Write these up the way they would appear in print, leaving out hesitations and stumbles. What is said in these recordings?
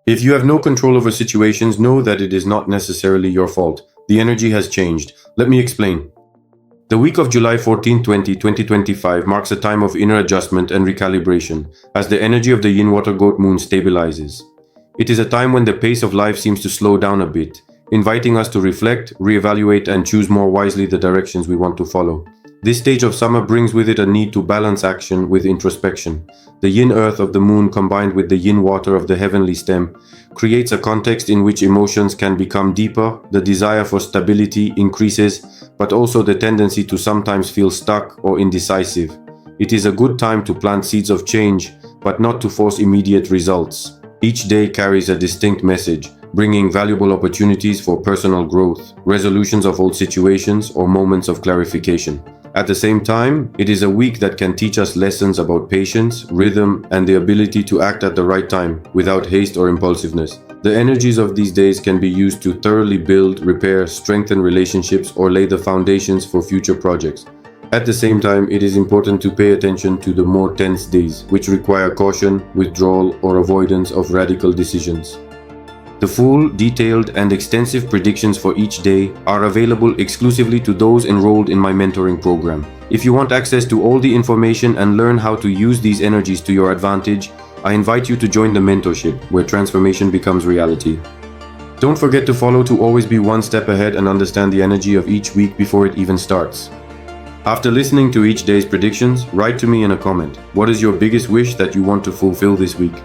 If you have no control over situations, know that it is not necessarily your fault. The energy has changed. Let me explain. The week of July 14, 2025 marks a time of inner adjustment and recalibration as the energy of the Yin Water Goat Moon stabilizes. It is a time when the pace of life seems to slow down a bit, inviting us to reflect, reevaluate, and choose more wisely the directions we want to follow. This stage of summer brings with it a need to balance action with introspection. The Yin Earth of the moon combined with the Yin Water of the heavenly stem creates a context in which emotions can become deeper, the desire for stability increases, but also the tendency to sometimes feel stuck or indecisive. It is a good time to plant seeds of change, but not to force immediate results. Each day carries a distinct message, bringing valuable opportunities for personal growth, resolutions of old situations, or moments of clarification. At the same time, it is a week that can teach us lessons about patience, rhythm, and the ability to act at the right time without haste or impulsiveness. The energies of these days can be used to thoroughly build, repair, strengthen relationships, or lay the foundations for future projects. At the same time, it is important to pay attention to the more tense days, which require caution, withdrawal, or avoidance of radical decisions. The full, detailed, and extensive predictions for each day are available exclusively to those enrolled in my mentoring program. If you want access to all the information and learn how to use these energies to your advantage, I invite you to join the mentorship, where transformation becomes reality. Don't forget to follow to always be one step ahead and understand the energy of each week before it even starts. After listening to each day's predictions, write to me in a comment. What is your biggest wish that you want to fulfill this week?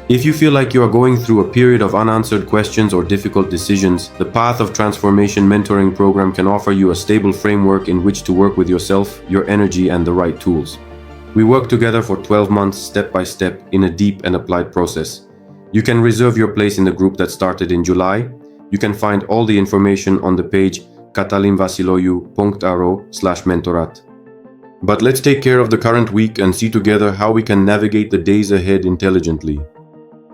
If you feel like you are going through a period of unanswered questions or difficult decisions, the Path of Transformation mentoring program can offer you a stable framework in which to work with yourself, your energy, and the right tools. We work together for 12 months step by step in a deep and applied process. You can reserve your place in the group that started in July. You can find all the information on the page catalinvasiloiu.ro/mentorat. But let's take care of the current week and see together how we can navigate the days ahead intelligently.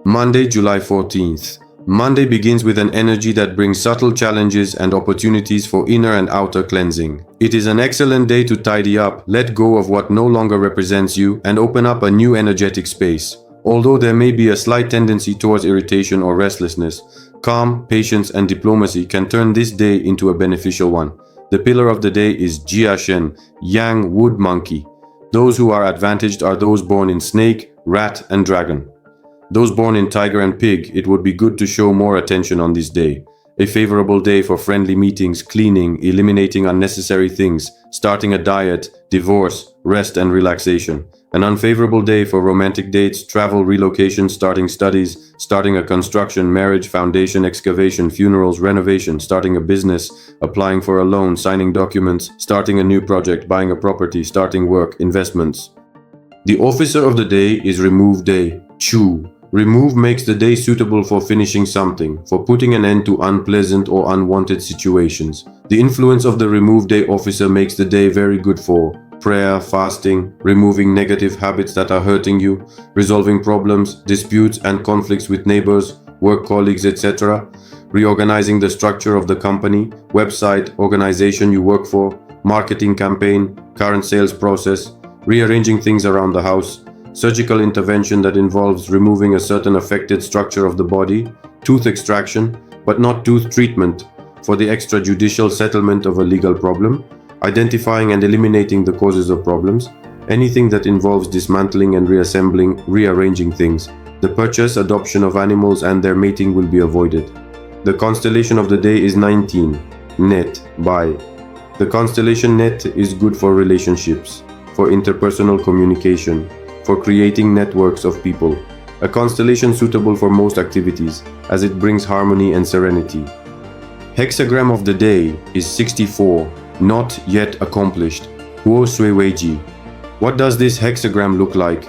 Monday, July 14th. Monday begins with an energy that brings subtle challenges and opportunities for inner and outer cleansing. It is an excellent day to tidy up, let go of what no longer represents you, and open up a new energetic space. Although there may be a slight tendency towards irritation or restlessness, calm, patience, and diplomacy can turn this day into a beneficial one. The pillar of the day is Jia Shen, Yang Wood Monkey. Those who are advantaged are those born in snake, rat, and dragon. Those born in tiger and pig, it would be good to show more attention on this day. A favorable day for friendly meetings, cleaning, eliminating unnecessary things, starting a diet, divorce, rest and relaxation. An unfavorable day for romantic dates, travel, relocation, starting studies, starting a construction, marriage, foundation, excavation, funerals, renovation, starting a business, applying for a loan, signing documents, starting a new project, buying a property, starting work, investments. The officer of the day is Remove Day, Chu. Remove makes the day suitable for finishing something, for putting an end to unpleasant or unwanted situations. The influence of the Remove Day officer makes the day very good for prayer, fasting, removing negative habits that are hurting you, resolving problems, disputes and conflicts with neighbors, work colleagues, etc., reorganizing the structure of the company, website, organization you work for, marketing campaign, current sales process, rearranging things around the house, surgical intervention that involves removing a certain affected structure of the body, tooth extraction, but not tooth treatment, for the extrajudicial settlement of a legal problem, identifying and eliminating the causes of problems, anything that involves dismantling and reassembling, rearranging things. The purchase, adoption of animals and their mating will be avoided. The constellation of the day is 19, Net, Bai. The constellation Net is good for relationships, for interpersonal communication, for creating networks of people. A constellation suitable for most activities, as it brings harmony and serenity. Hexagram of the day is 64, Not Yet Accomplished, Huo Sui Weiji. What does this hexagram look like?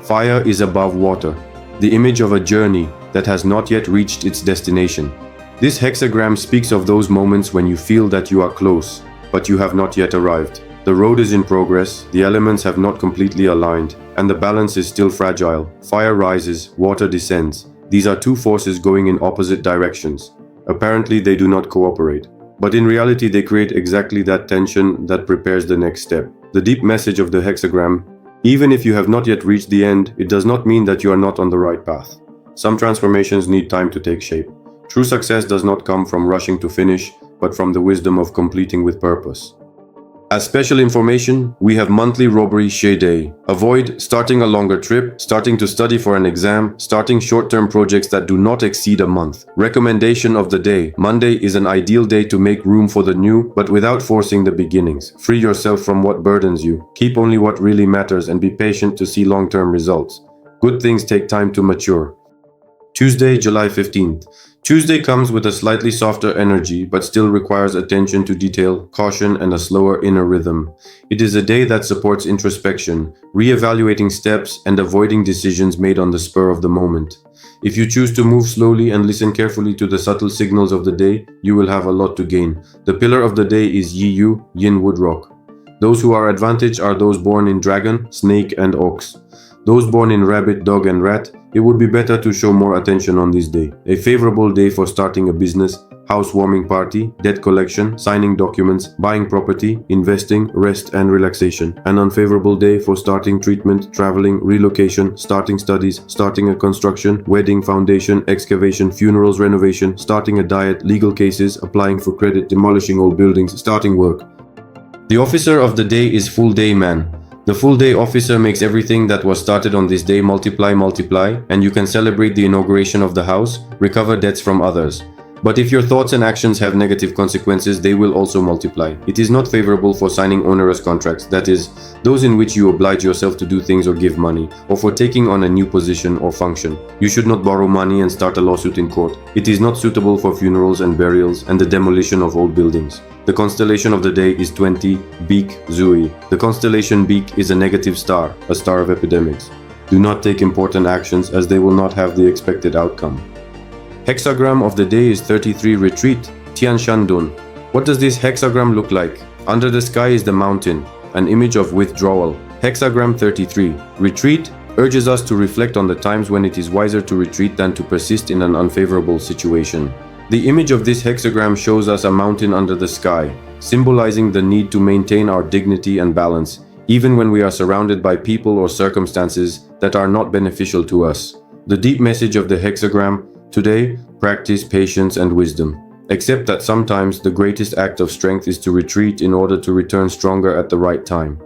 Fire is above water, the image of a journey that has not yet reached its destination. This hexagram speaks of those moments when you feel that you are close, but you have not yet arrived. The road is in progress, the elements have not completely aligned, and the balance is still fragile. Fire rises, water descends. These are two forces going in opposite directions. Apparently they do not cooperate. But in reality they create exactly that tension that prepares the next step. The deep message of the hexagram: even if you have not yet reached the end, it does not mean that you are not on the right path. Some transformations need time to take shape. True success does not come from rushing to finish, but from the wisdom of completing with purpose. As special information, we have monthly robbery share day. Avoid starting a longer trip, starting to study for an exam, starting short-term projects that do not exceed a month. Recommendation of the day. Monday is an ideal day to make room for the new, but without forcing the beginnings. Free yourself from what burdens you. Keep only what really matters and be patient to see long-term results. Good things take time to mature. Tuesday, July 15th. Tuesday comes with a slightly softer energy, but still requires attention to detail, caution, and a slower inner rhythm. It is a day that supports introspection, reevaluating steps, and avoiding decisions made on the spur of the moment. If you choose to move slowly and listen carefully to the subtle signals of the day, you will have a lot to gain. The pillar of the day is Yin Woodrock. Those who are advantaged are those born in dragon, snake, and ox. Those born in rabbit, dog, and rat, it would be better to show more attention on this day. A favorable day for starting a business, housewarming party, debt collection, signing documents, buying property, investing, rest and relaxation. An unfavorable day for starting treatment, traveling, relocation, starting studies, starting a construction, wedding, foundation, excavation, funerals, renovation, starting a diet, legal cases, applying for credit, demolishing old buildings, starting work. The officer of the day is full day man. The full day officer makes everything that was started on this day multiply, and you can celebrate the inauguration of the house, recover debts from others. But if your thoughts and actions have negative consequences, they will also multiply. It is not favorable for signing onerous contracts, that is, those in which you oblige yourself to do things or give money, or for taking on a new position or function. You should not borrow money and start a lawsuit in court. It is not suitable for funerals and burials and the demolition of old buildings. The constellation of the day is 20, Beak Zui. The constellation Beak is a negative star, a star of epidemics. Do not take important actions as they will not have the expected outcome. Hexagram of the day is 33, Retreat, Tianshan. What does this hexagram look like? Under the sky is the mountain, an image of withdrawal. Hexagram 33, Retreat, urges us to reflect on the times when it is wiser to retreat than to persist in an unfavorable situation. The image of this hexagram shows us a mountain under the sky, symbolizing the need to maintain our dignity and balance, even when we are surrounded by people or circumstances that are not beneficial to us. The deep message of the hexagram: today, practice patience and wisdom. Accept that sometimes the greatest act of strength is to retreat in order to return stronger at the right time.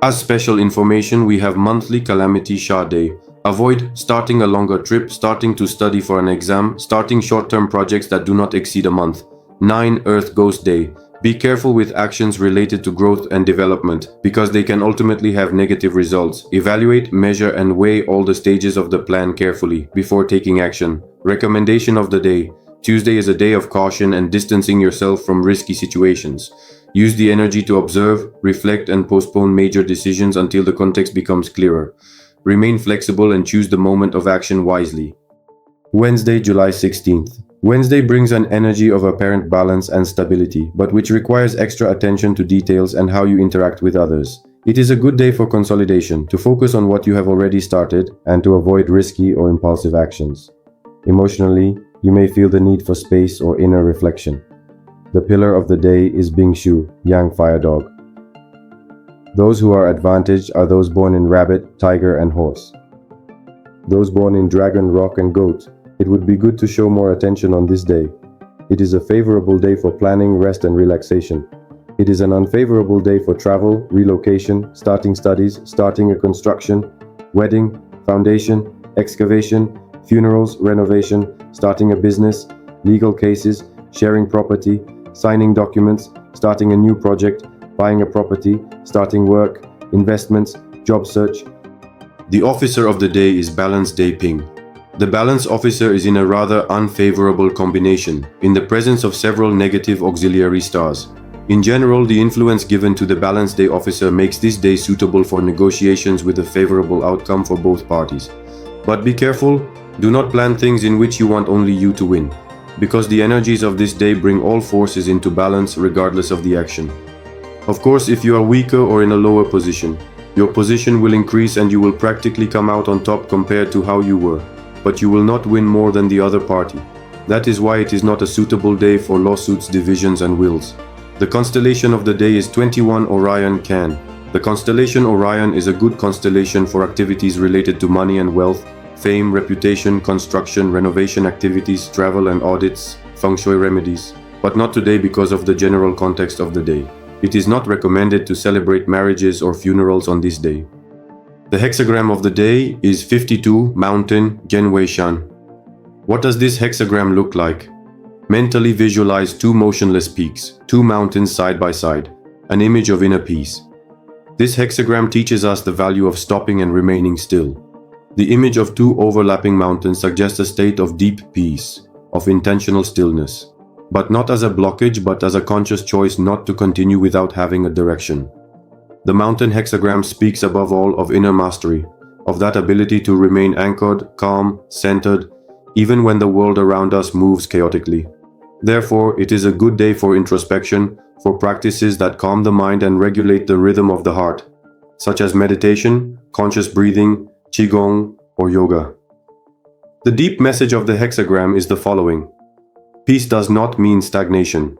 As special information, we have monthly Calamity Shah Day. Avoid starting a longer trip, starting to study for an exam, starting short-term projects that do not exceed a month. 9 Earth Ghost Day. Be careful with actions related to growth and development, because they can ultimately have negative results. Evaluate, measure, and weigh all the stages of the plan carefully before taking action. Recommendation of the day. Tuesday is a day of caution and distancing yourself from risky situations. Use the energy to observe, reflect, and postpone major decisions until the context becomes clearer. Remain flexible and choose the moment of action wisely. Wednesday, July 16th. Wednesday brings an energy of apparent balance and stability, but which requires extra attention to details and how you interact with others. It is a good day for consolidation, to focus on what you have already started, and to avoid risky or impulsive actions. Emotionally, you may feel the need for space or inner reflection. The pillar of the day is Bingshu, Yang Fire Dog. Those who are advantaged are those born in rabbit, tiger, and horse. Those born in dragon, rock, and goat. It would be good to show more attention on this day. It is a favorable day for planning, rest, and relaxation. It is an unfavorable day for travel, relocation, starting studies, starting a construction, wedding, foundation, excavation, funerals, renovation, starting a business, legal cases, sharing property, signing documents, starting a new project, buying a property, starting work, investments, job search. The officer of the day is Balance Day Ping. The balance officer is in a rather unfavorable combination, in the presence of several negative auxiliary stars. In general, the influence given to the balance day officer makes this day suitable for negotiations with a favorable outcome for both parties. But be careful, do not plan things in which you want only you to win, because the energies of this day bring all forces into balance regardless of the action. Of course, if you are weaker or in a lower position, your position will increase and you will practically come out on top compared to how you were, but you will not win more than the other party. That is why it is not a suitable day for lawsuits, divisions, and wills. The constellation of the day is 21 Orion Can. The constellation Orion is a good constellation for activities related to money and wealth, fame, reputation, construction, renovation activities, travel and audits, feng shui remedies. But not today because of the general context of the day. It is not recommended to celebrate marriages or funerals on this day. The hexagram of the day is 52 Mountain Genwei Shan. What does this hexagram look like? Mentally visualize two motionless peaks, two mountains side by side, an image of inner peace. This hexagram teaches us the value of stopping and remaining still. The image of two overlapping mountains suggests a state of deep peace, of intentional stillness, but not as a blockage but as a conscious choice not to continue without having a direction. The mountain hexagram speaks above all of inner mastery, of that ability to remain anchored, calm, centered, even when the world around us moves chaotically. Therefore, it is a good day for introspection, for practices that calm the mind and regulate the rhythm of the heart, such as meditation, conscious breathing, qigong, or yoga. The deep message of the hexagram is the following. Peace does not mean stagnation.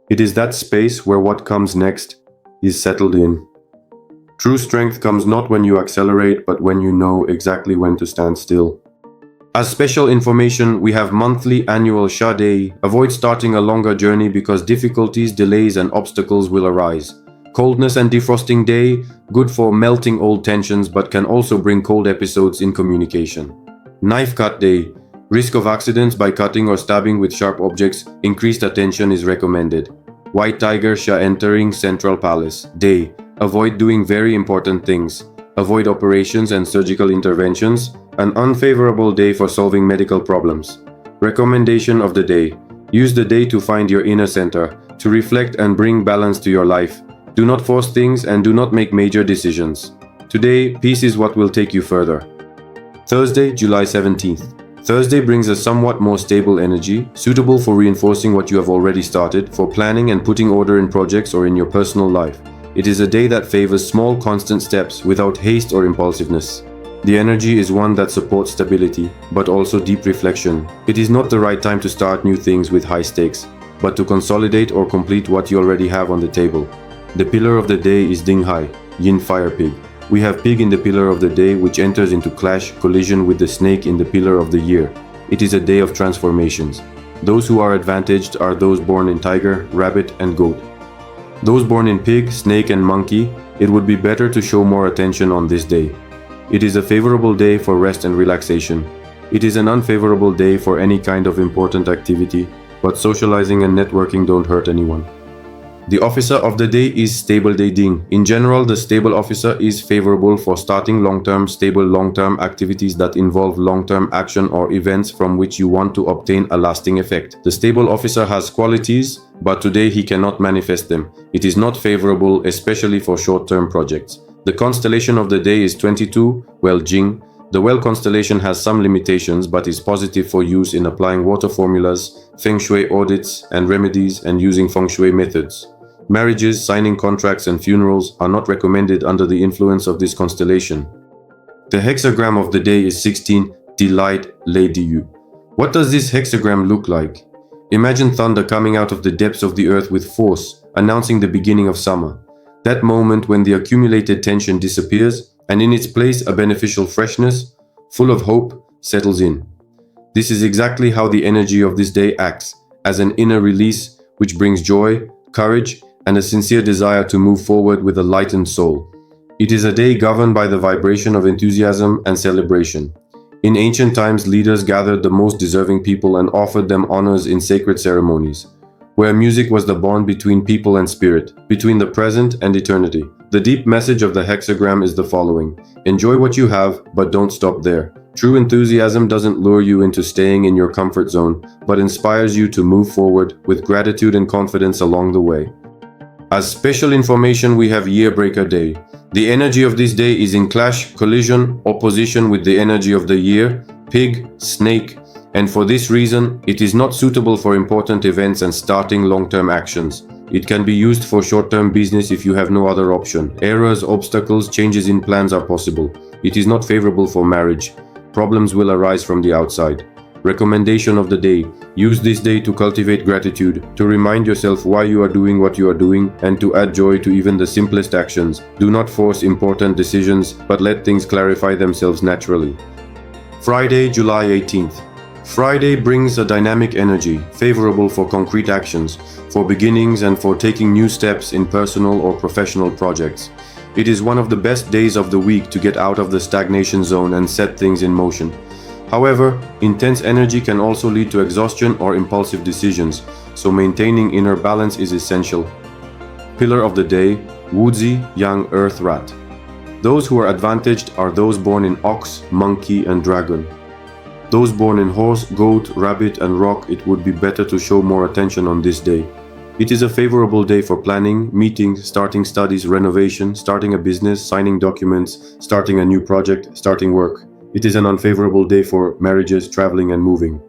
It is that space where what comes next is settled in. True strength comes not when you accelerate, but when you know exactly when to stand still. As special information, we have monthly annual Sha Day. Avoid starting a longer journey because difficulties, delays, and obstacles will arise. Coldness and defrosting day, good for melting old tensions but can also bring cold episodes in communication. Knife cut day, risk of accidents by cutting or stabbing with sharp objects, increased attention is recommended. White tiger Sha entering Central Palace day, avoid doing very important things. Avoid operations and surgical interventions, an unfavorable day for solving medical problems. Recommendation of the day, use the day to find your inner center, to reflect and bring balance to your life. Do not force things and do not make major decisions. Today, peace is what will take you further. Thursday, July 17th. Thursday brings a somewhat more stable energy, suitable for reinforcing what you have already started, for planning and putting order in projects or in your personal life. It is a day that favors small, constant steps without haste or impulsiveness. The energy is one that supports stability, but also deep reflection. It is not the right time to start new things with high stakes, but to consolidate or complete what you already have on the table. The pillar of the day is Ding Hai, Yin Fire Pig. We have pig in the pillar of the day, which enters into collision with the snake in the pillar of the year. It is a day of transformations. Those who are advantaged are those born in tiger, rabbit, and goat. Those born in pig, snake, and monkey, it would be better to show more attention on this day. It is a favorable day for rest and relaxation. It is an unfavorable day for any kind of important activity, but socializing and networking don't hurt anyone. The officer of the day is Stable Day Ding. In general, the stable officer is favorable for starting stable long-term activities that involve long-term action or events from which you want to obtain a lasting effect. The stable officer has qualities, but today he cannot manifest them. It is not favorable, especially for short-term projects. The constellation of the day is 22, Well Jing. The Well constellation has some limitations, but is positive for use in applying water formulas, feng shui audits and remedies, and using feng shui methods. Marriages, signing contracts, and funerals are not recommended under the influence of this constellation. The hexagram of the day is 16, Delight Lady Yu. What does this hexagram look like? Imagine thunder coming out of the depths of the earth with force, announcing the beginning of summer. That moment when the accumulated tension disappears, and in its place a beneficial freshness, full of hope, settles in. This is exactly how the energy of this day acts, as an inner release which brings joy, courage, and a sincere desire to move forward with a lightened soul. It is a day governed by the vibration of enthusiasm and celebration. In ancient times, leaders gathered the most deserving people and offered them honors in sacred ceremonies, where music was the bond between people and spirit, between the present and eternity. The deep message of the hexagram is the following. Enjoy what you have, but don't stop there. True enthusiasm doesn't lure you into staying in your comfort zone, but inspires you to move forward with gratitude and confidence along the way. As special information, we have Year Breaker Day. The energy of this day is in collision, opposition with the energy of the year, pig, snake, and for this reason, it is not suitable for important events and starting long-term actions. It can be used for short-term business if you have no other option. Errors, obstacles, changes in plans are possible. It is not favorable for marriage. Problems will arise from the outside. Recommendation of the day. Use this day to cultivate gratitude, to remind yourself why you are doing what you are doing, and to add joy to even the simplest actions. Do not force important decisions, but let things clarify themselves naturally. Friday, July 18th. Friday brings a dynamic energy, favorable for concrete actions, for beginnings and for taking new steps in personal or professional projects. It is one of the best days of the week to get out of the stagnation zone and set things in motion. However, intense energy can also lead to exhaustion or impulsive decisions, so maintaining inner balance is essential. Pillar of the day, Woodsy, Yin Earth Rat. Those who are advantaged are those born in ox, monkey and dragon. Those born in horse, goat, rabbit and rock, it would be better to show more attention on this day. It is a favorable day for planning, meetings, starting studies, renovation, starting a business, signing documents, starting a new project, starting work. It is an unfavorable day for marriages, traveling and moving.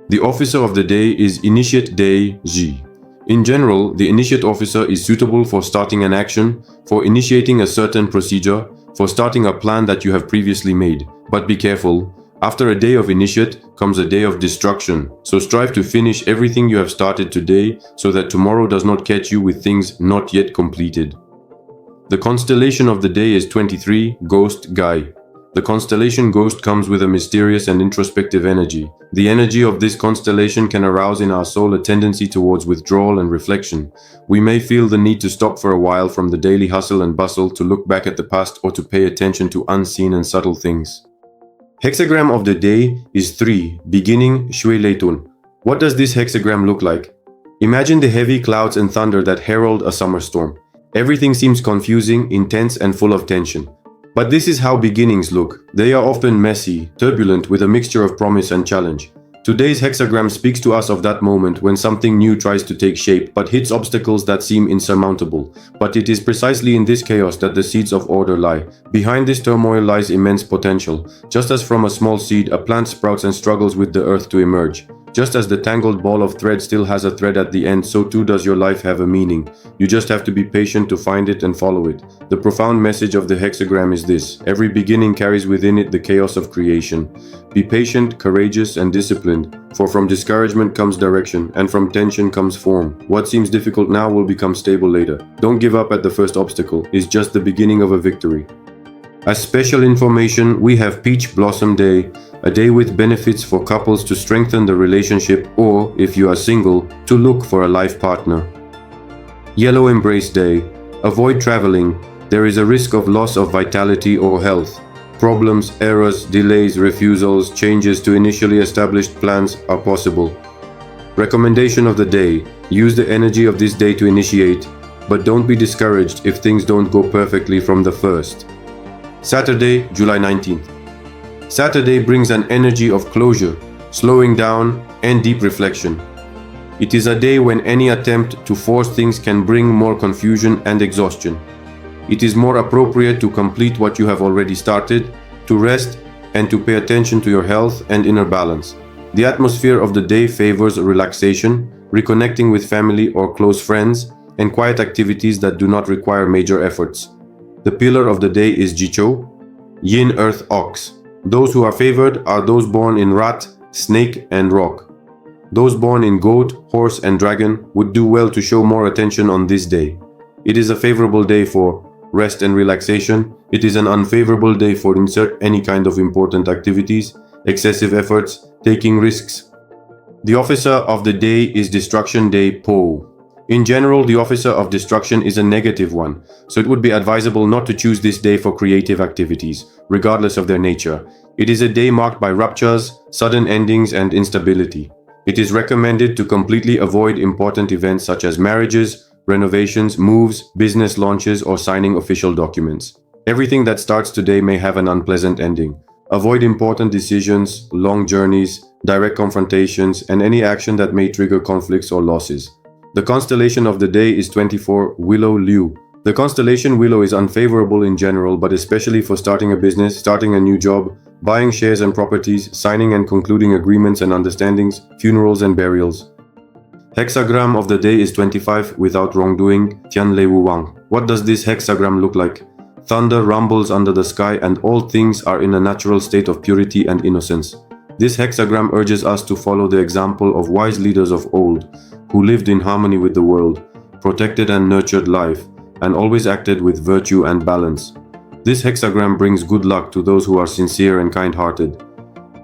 The officer of the day is Initiate Day Ji. In general, the initiate officer is suitable for starting an action, for initiating a certain procedure, for starting a plan that you have previously made. But be careful, after a day of initiate comes a day of destruction, so strive to finish everything you have started today so that tomorrow does not catch you with things not yet completed. The constellation of the day is 23, Ghost Guy. The constellation Ghost comes with a mysterious and introspective energy. The energy of this constellation can arouse in our soul a tendency towards withdrawal and reflection. We may feel the need to stop for a while from the daily hustle and bustle, to look back at the past or to pay attention to unseen and subtle things. Hexagram of the day is 3, beginning Shui Leitun. What does this hexagram look like? Imagine the heavy clouds and thunder that herald a summer storm. Everything seems confusing, intense and full of tension. But this is how beginnings look. They are often messy, turbulent, with a mixture of promise and challenge. Today's hexagram speaks to us of that moment when something new tries to take shape but hits obstacles that seem insurmountable. But it is precisely in this chaos that the seeds of order lie. Behind this turmoil lies immense potential. Just as from a small seed, a plant sprouts and struggles with the earth to emerge. Just as the tangled ball of thread still has a thread at the end, so too does your life have a meaning. You just have to be patient to find it and follow it. The profound message of the hexagram is this: every beginning carries within it the chaos of creation. Be patient, courageous, and disciplined, for from discouragement comes direction, and from tension comes form. What seems difficult now will become stable later. Don't give up at the first obstacle. It's just the beginning of a victory. As special information, we have Peach Blossom Day, a day with benefits for couples to strengthen the relationship, or, if you are single, to look for a life partner. Yellow Embrace Day. Avoid traveling. There is a risk of loss of vitality or health. Problems, errors, delays, refusals, changes to initially established plans are possible. Recommendation of the day. Use the energy of this day to initiate, but don't be discouraged if things don't go perfectly from the first. Saturday, July 19th. Saturday brings an energy of closure, slowing down, and deep reflection. It is a day when any attempt to force things can bring more confusion and exhaustion. It is more appropriate to complete what you have already started, to rest, and to pay attention to your health and inner balance. The atmosphere of the day favors relaxation, reconnecting with family or close friends, and quiet activities that do not require major efforts. The pillar of the day is Jicho, Yin Earth Ox. Those who are favored are those born in rat, snake and rock. Those born in goat, horse and dragon would do well to show more attention on this day. It is a favorable day for rest and relaxation. It is an unfavorable day for insert any kind of important activities, excessive efforts, taking risks. The officer of the day is Destruction Day Po. In general, the officer of destruction is a negative one, so it would be advisable not to choose this day for creative activities, regardless of their nature. It is a day marked by ruptures, sudden endings, and instability. It is recommended to completely avoid important events such as marriages, renovations, moves, business launches, or signing official documents. Everything that starts today may have an unpleasant ending. Avoid important decisions, long journeys, direct confrontations, and any action that may trigger conflicts or losses. The constellation of the day is 24, Willow Liu. The constellation Willow is unfavorable in general, but especially for starting a business, starting a new job, buying shares and properties, signing and concluding agreements and understandings, funerals and burials. Hexagram of the day is 25, Without Wrongdoing, Tian Lei Wu Wang. What does this hexagram look like? Thunder rumbles under the sky and all things are in a natural state of purity and innocence. This hexagram urges us to follow the example of wise leaders of old, who lived in harmony with the world, protected and nurtured life, and always acted with virtue and balance. This hexagram brings good luck to those who are sincere and kind-hearted.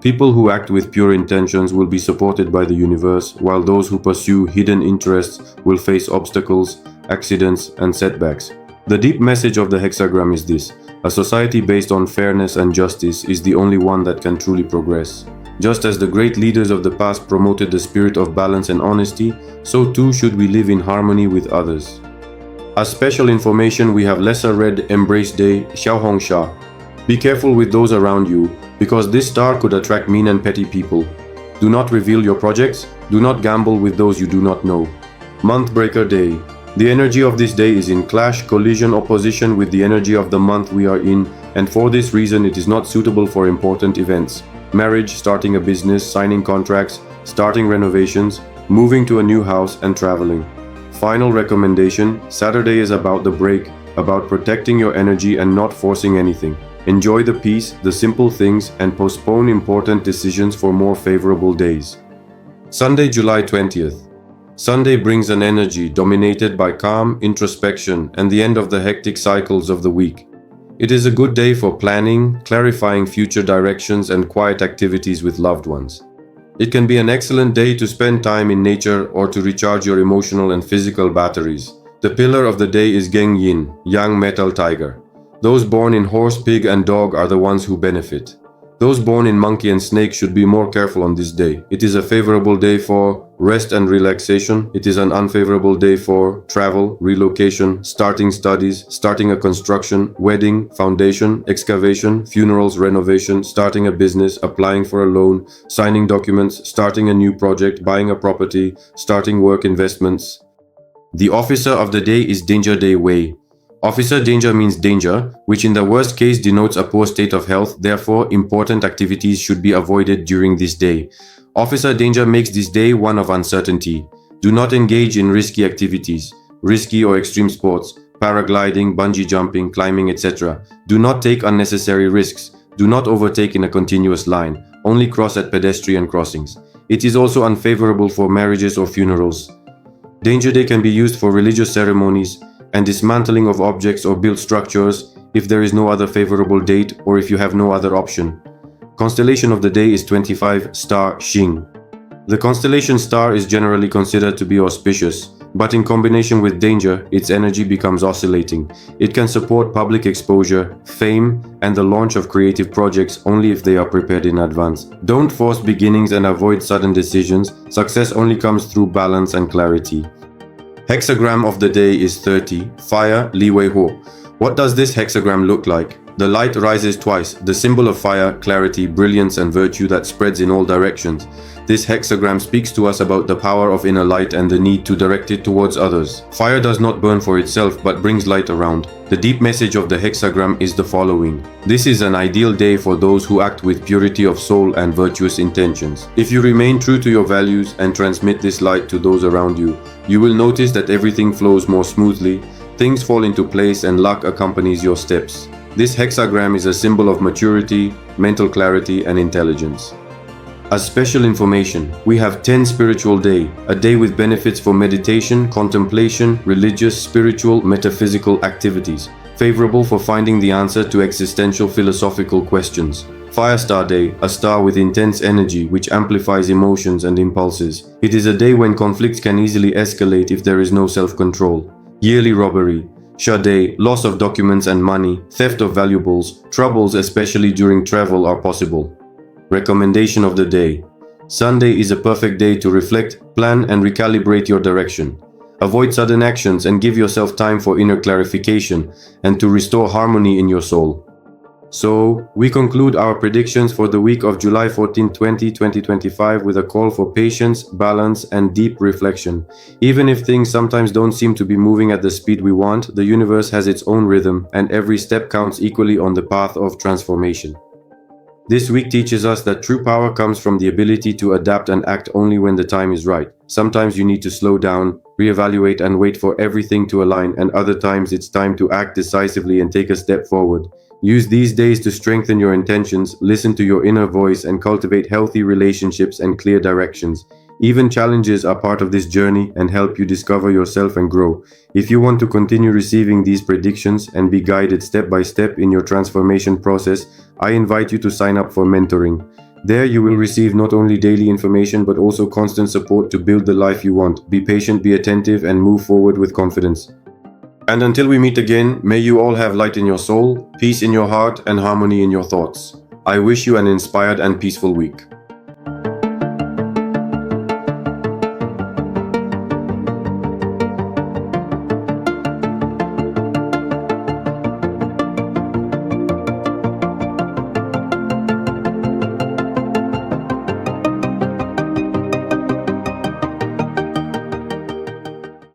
People who act with pure intentions will be supported by the universe, while those who pursue hidden interests will face obstacles, accidents, and setbacks. The deep message of the hexagram is this: a society based on fairness and justice is the only one that can truly progress. Just as the great leaders of the past promoted the spirit of balance and honesty, so too should we live in harmony with others. As special information, we have lesser read Embrace Day, Xiaohongsha. Be careful with those around you, because this star could attract mean and petty people. Do not reveal your projects, do not gamble with those you do not know. Month Breaker Day. The energy of this day is in clash, collision, opposition with the energy of the month we are in, and for this reason it is not suitable for important events. Marriage, starting a business, signing contracts, starting renovations, moving to a new house, and traveling. Final recommendation: Saturday is about the break, about protecting your energy and not forcing anything. Enjoy the peace, the simple things, and postpone important decisions for more favorable days. Sunday, July 20th. Sunday brings an energy dominated by calm, introspection, and the end of the hectic cycles of the week. It is a good day for planning, clarifying future directions, and quiet activities with loved ones. It can be an excellent day to spend time in nature or to recharge your emotional and physical batteries. The pillar of the day is Geng Yin, Yang Metal Tiger. Those born in horse, pig, and dog are the ones who benefit. Those born in monkey and snake should be more careful on this day. It is a favorable day for rest and relaxation. It is an unfavorable day for travel, relocation, starting studies, starting a construction, wedding, foundation, excavation, funerals, renovation, starting a business, applying for a loan, signing documents, starting a new project, buying a property, starting work, investments. The officer of the day is Danger Day Wei. Officer danger means danger, which in the worst case denotes a poor state of health. Therefore, important activities should be avoided during this day. Officer danger makes this day one of uncertainty. Do not engage in risky activities, risky or extreme sports, paragliding, bungee jumping, climbing, etc. Do not take unnecessary risks. Do not overtake in a continuous line. Only cross at pedestrian crossings. It is also unfavorable for marriages or funerals. Danger Day can be used for religious ceremonies and dismantling of objects or built structures if there is no other favorable date or if you have no other option. Constellation of the day is 25 star Xing. The constellation star is generally considered to be auspicious, but in combination with danger, its energy becomes oscillating. It can support public exposure, fame, and the launch of creative projects only if they are prepared in advance. Don't force beginnings and avoid sudden decisions. Success only comes through balance and clarity. Hexagram of the day is 30, Fire, Li Wei Ho. What does this hexagram look like? The light rises twice, the symbol of fire, clarity, brilliance, and virtue that spreads in all directions. This hexagram speaks to us about the power of inner light and the need to direct it towards others. Fire does not burn for itself but brings light around. The deep message of the hexagram is the following: this is an ideal day for those who act with purity of soul and virtuous intentions. If you remain true to your values and transmit this light to those around you, you will notice that everything flows more smoothly, things fall into place, and luck accompanies your steps. This hexagram is a symbol of maturity, mental clarity, and intelligence. As special information, we have 10 Spiritual Day, a day with benefits for meditation, contemplation, religious, spiritual, metaphysical activities, favorable for finding the answer to existential philosophical questions. Fire Star Day, a star with intense energy which amplifies emotions and impulses. It is a day when conflicts can easily escalate if there is no self-control. Yearly Robbery. Day, loss of documents and money, theft of valuables, troubles especially during travel are possible. Recommendation of the day. Sunday is a perfect day to reflect, plan, and recalibrate your direction. Avoid sudden actions and give yourself time for inner clarification and to restore harmony in your soul. So, we conclude our predictions for the week of July 14, 2025 with a call for patience, balance, and deep reflection. Even if things sometimes don't seem to be moving at the speed we want, the universe has its own rhythm, and every step counts equally on the path of transformation. This week teaches us that true power comes from the ability to adapt and act only when the time is right. Sometimes you need to slow down, reevaluate, and wait for everything to align, and other times it's time to act decisively and take a step forward. Use these days to strengthen your intentions, listen to your inner voice, and cultivate healthy relationships and clear directions. Even challenges are part of this journey and help you discover yourself and grow. If you want to continue receiving these predictions and be guided step by step in your transformation process, I invite you to sign up for mentoring. There you will receive not only daily information but also constant support to build the life you want. Be patient, be attentive, and move forward with confidence. And until we meet again, may you all have light in your soul, peace in your heart, and harmony in your thoughts. I wish you an inspired and peaceful week.